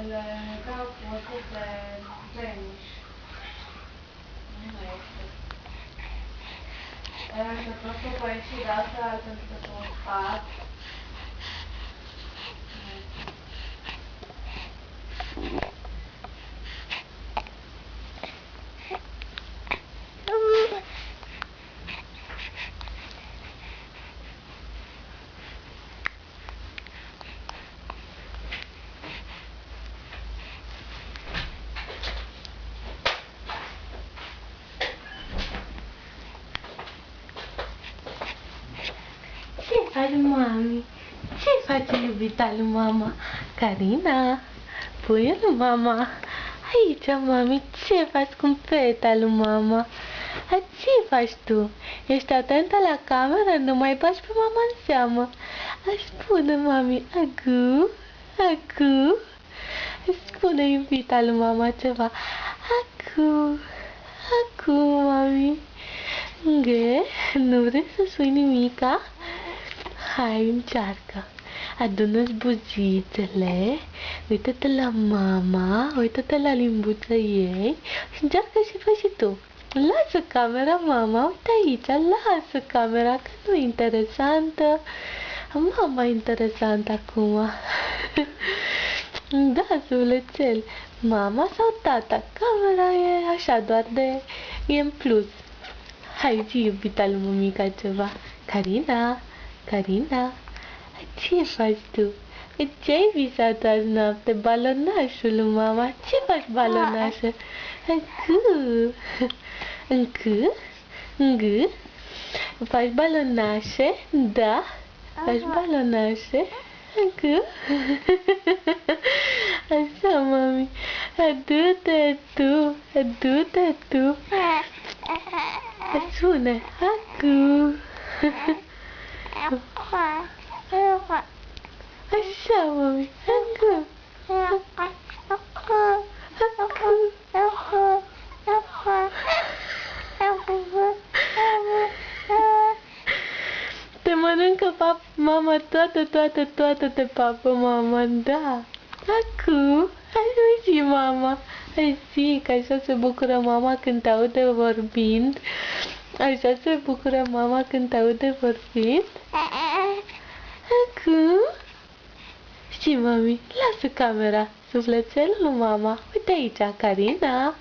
le dau cu de veniș. Nu mai este. Să просто поищи дата, pentru că s-a uscat. Ce faci, mami? Ce face iubita lui mama? Carina, pui lui mama. Aici, mami, ce faci cu feta lui mama? Ce faci tu? Ești atentă la cameră? Nu mai bagi pe mama în seamă. Spune, mami, agu, agu. Spune iubita lui mama ceva. Agu, agu, mami. Ghe, nu vrei să spui nimica? Hai, încearcă. Adună-ți buzițele, uită-te la mama, uită-te la limbuța ei și încearcă și fă și tu. Lasă camera, mama, uite aici, lasă camera, că nu e interesantă. Mama e interesantă acum. Da, sufletel. Mama sau tata? Camera e așa, doar de... e în plus. Hai, zi, iubita lui mămica ceva. Carina, Carina, ce faci tu? Ce-ai visat azi noapte? Balonașul lui mama. Ce faci, balonașă? Încă? Încă? Încă? Faci balonașe? Da? Faci balonașe? Încă? Așa, mami. Adu-te tu, adu-te tu. Spune, acu. Așa, mami, acu. Te mănâncă mama toată te papă, mama, da. Acu, hai zi, mama. Hai zi, că așa se bucură mama când te aude vorbind. Așa se bucură mama când te aude vorbind. Acu. Și, mami, lasă camera, sufletelul lui mama. Uite aici, Carina.